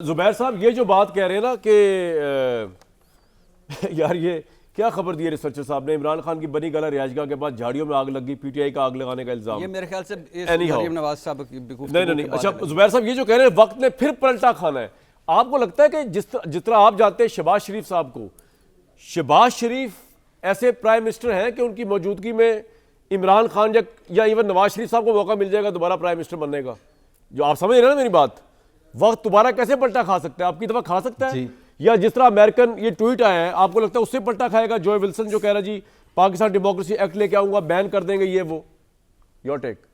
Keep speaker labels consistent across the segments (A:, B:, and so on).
A: زبیر صاحب یہ جو بات کہہ رہے ہیں نا کہ یار یہ کیا خبر دی ہے ریسرچر صاحب نے، عمران خان کی بنی گالہ رہائش گاہ کے بعد جھاڑیوں میں آگ لگی، پی ٹی آئی کا آگ لگانے کا الزام.
B: یہ میرے خیال سے مریم نواز صاحب کی
A: نہیں اچھا زبیر صاحب یہ جو کہہ رہے ہیں وقت نے پھر پلٹا کھانا ہے. آپ کو لگتا ہے کہ جس طرح آپ جانتے ہیں شہباز شریف صاحب کو، شہباز شریف ایسے پرائم منسٹر ہیں کہ ان کی موجودگی میں عمران خان یا ایون نواز شریف صاحب کو موقع مل جائے گا دوبارہ پرائم منسٹر بننے کا؟ جو آپ سمجھ رہے ہیں نا میری بات، وقت دوبارہ کیسے پلٹا کھا سکتا ہے؟ آپ کی دفعہ کھا سکتا ہے یا جس طرح امریکن یہ ٹویٹ آیا ہے آپ کو لگتا ہے اس سے پلٹا کھائے گا؟ جو ولسن جو کہہ رہا جی پاکستان ڈیموکریسی ایکٹ لے کے آؤں گا، بین کر دیں گے یہ وہ. Your take.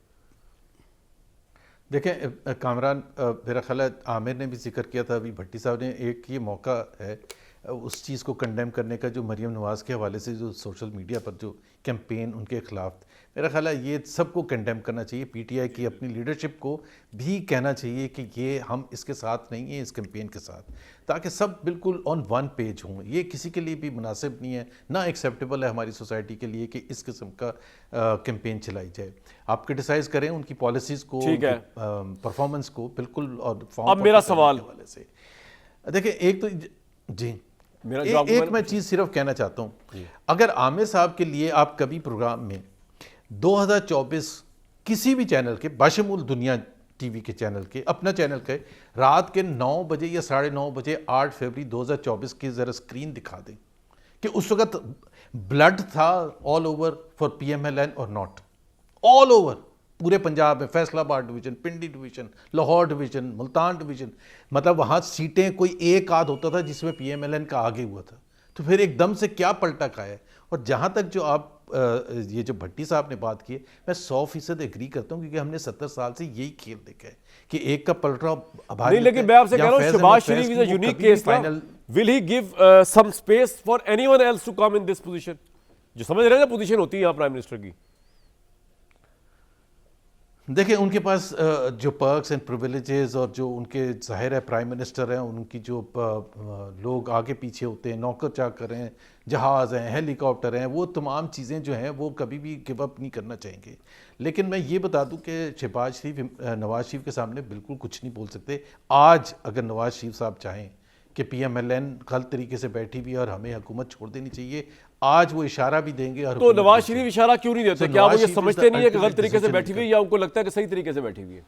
C: دیکھیں کامران، میرا خیال ہے عامر نے بھی ذکر کیا تھا، ابھی بھٹی صاحب نے، ایک یہ موقع ہے اس چیز کو کنڈیم کرنے کا جو مریم نواز کے حوالے سے جو سوشل میڈیا پر جو کیمپین ان کے خلاف، میرا خیال ہے یہ سب کو کنڈیم کرنا چاہیے. پی ٹی آئی کی اپنی لیڈرشپ کو بھی کہنا چاہیے کہ یہ ہم اس کے ساتھ نہیں ہیں، اس کیمپین کے ساتھ، تاکہ سب بالکل آن ون پیج ہوں. یہ کسی کے لیے بھی مناسب نہیں ہے، نہ ایکسیپٹیبل ہے ہماری سوسائٹی کے لیے کہ اس قسم کا کیمپین چلائی جائے. آپ کرٹیسائز کریں ان کی پالیسیز کو، پرفارمنس کو، بالکل. اور
A: اب میرا سوال
C: سے دیکھیں، ایک تو جی ایک میں چیز صرف کہنا چاہتا ہوں، اگر عامر صاحب کے لیے آپ کبھی پروگرام میں 2024 کسی بھی چینل کے، باشمول دنیا ٹی وی کے چینل کے، اپنا چینل کے، رات کے 9 بجے یا 9:30 بجے 8 فروری 2024 کی ذرا سکرین دکھا دیں کہ اس وقت بلڈ تھا all over for P M L N اور ناٹ، آل اوور پورے پنجاب میں، Faisalabad division, Pindi division, Lahore division, Multan division, مطلب وہاں سیٹیں کوئی ایک آدھ ہوتا تھا جس میں پی ایم ایل این کا آگے ہوا تھا. تو پھر ایک دم سے کیا پلٹا کھایا ہے؟ اور جہاں تک جو آپ یہ جو بھٹی صاحب نے بات کی ہے، میں 100% ایگری کرتا ہوں، کیونکہ ہم نے 70 سال سے یہی کھیل دیکھا ہے کہ ایک کا پلٹا بھاری.
A: لیکن میں آپ سے کہہ رہا ہوں Shehbaz Sharif is a unique case. Will he give some space for anyone else to come in this position? جو سمجھ رہے ہیں نا پوزیشن ہوتی ہے یہاں پرائم منسٹر کی.
C: دیکھیں ان کے پاس جو پرکس اینڈ پریویلیجز اور جو ان کے ظاہر ہے پرائم منسٹر ہیں، ان کی جو لوگ آگے پیچھے ہوتے ہیں، نوکر چاکر ہیں، جہاز ہیں، ہیلی کاپٹر ہیں، وہ تمام چیزیں جو ہیں وہ کبھی بھی گیو اپ نہیں کرنا چاہیں گے. لیکن میں یہ بتا دوں کہ شہباز شریف نواز شریف کے سامنے بالکل کچھ نہیں بول سکتے. آج اگر نواز شریف صاحب چاہیں کہ پی ایم ایل این غلط طریقے سے بیٹھی ہوئی اور ہمیں حکومت چھوڑ دینی چاہیے، آج وہ اشارہ بھی دیں گے. اور
A: تو نواز شریف اشارہ کیوں نہیں دیتے؟ کیا وہ یہ سمجھتے نہیں ہے کہ غلط طریقے سے بیٹھی ہوئی، یا ان کو لگتا ہے کہ صحیح طریقے سے بیٹھی ہوئی ہے؟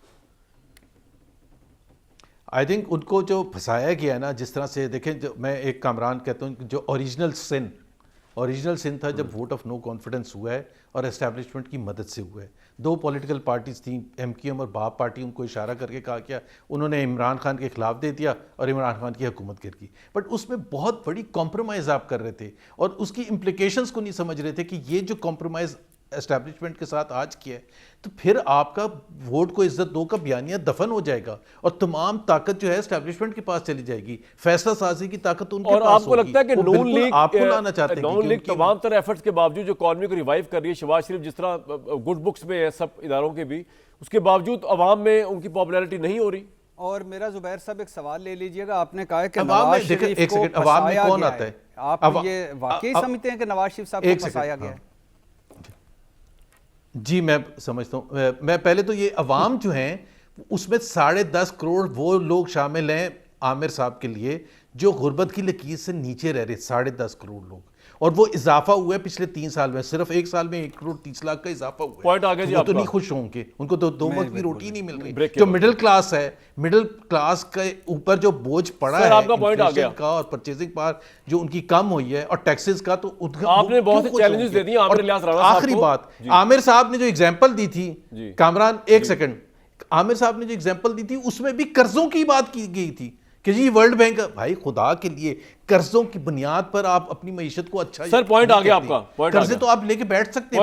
C: آئی تھنک ان کو جو پھنسایا گیا ہے نا، جس طرح سے دیکھیں، جو میں ایک کامران کہتا ہوں، جو اوریجنل سن تھا جب ووٹ آف نو کانفیڈنس ہوا ہے اور اسٹیبلشمنٹ کی مدد سے ہوا ہے. 2 پولیٹیکل پارٹیز تھیں، ایم کیو ایم اور باپ پارٹی، ان کو اشارہ کر کے کہا کیا، انہوں نے عمران خان کے خلاف دے دیا اور عمران خان کی حکومت گر گئی. بٹ اس میں بہت بڑی کمپرومائز آپ کر رہے تھے اور اس کی امپلیکیشنز کو نہیں سمجھ رہے تھے کہ یہ جو کمپرومائز اسٹیبلشمنٹ کے ساتھ آج کیا ہے، تو پھر آپ کا ووٹ کو عزت دو کا بیانیہ دفن ہو جائے گا اور تمام طاقت جو ہے اسٹیبلشمنٹ کے پاس چلی جائے گی، فیصلہ سازی کی طاقت ان کے پاس ہوگی.
A: اور آپ کو لگتا ہے کہ نون لیگ
C: آپ کو لانا چاہتے ہیں،
A: نون لیگ تمام طرح ایفرٹس کے باوجود جو اکانومی کو ریوائیو کر رہی ہے، شہباز شریف جس طرح گڈ بکس میں ہے سب اداروں کے بھی، اس کے باوجود عوام میں ان کی پاپولیرٹی نہیں ہو رہی.
B: اور میرا زبیر صاحب ایک سوال لے لیجئے گا، آپ نے کہا ہے کہ نواز شریف کو
C: عوام میں کون آتا ہے؟
B: آپ یہ واقعی سمجھتے ہیں کہ نواز شریف صاحب کو پھنسایا گیا ہے؟
C: جی میں سمجھتا ہوں، میں پہلے تو یہ عوام جو ہیں اس میں 10.5 کروڑ وہ لوگ شامل ہیں عامر صاحب کے لیے جو غربت کی لکیر سے نیچے رہ رہے، 10.5 کروڑ لوگ، اور وہ اضافہ ہوا ہے پچھلے 3 سال میں، صرف 1 سال میں 1.30 کروڑ کا اضافہ ہوا ہے.
A: پوائنٹ آ گیا جی.
C: وہ تو نہیں خوش ہوں گے، ان کو تو 2 وقت کی روٹی نہیں مل رہی. جو مڈل کلاس ہے، مڈل کلاس کے اوپر جو بوجھ پڑا ہے انفلیشن کا اور پرچیزنگ پاور جو ان کی کم ہوئی ہے اور ٹیکسز کا، تو
A: آپ نے بہت سے چیلنجز دے دیے عامر الیاس رانا صاحب.
C: آخری بات، عامر صاحب نے جو ایگزامپل دی تھی، کامران ایک سیکنڈ، عامر صاحب نے جو ایگزامپل دی تھی اس میں بھی قرضوں کی بات کی گئی تھی کہ جی ورلڈ بینک، بھائی خدا کے لیے قرضوں کی بنیاد پر آپ اپنی معیشت کو اچھا،
A: سر پوائنٹ آ گیا آپ کا،
C: قرضے تو آپ لے کے بیٹھ سکتے ہیں.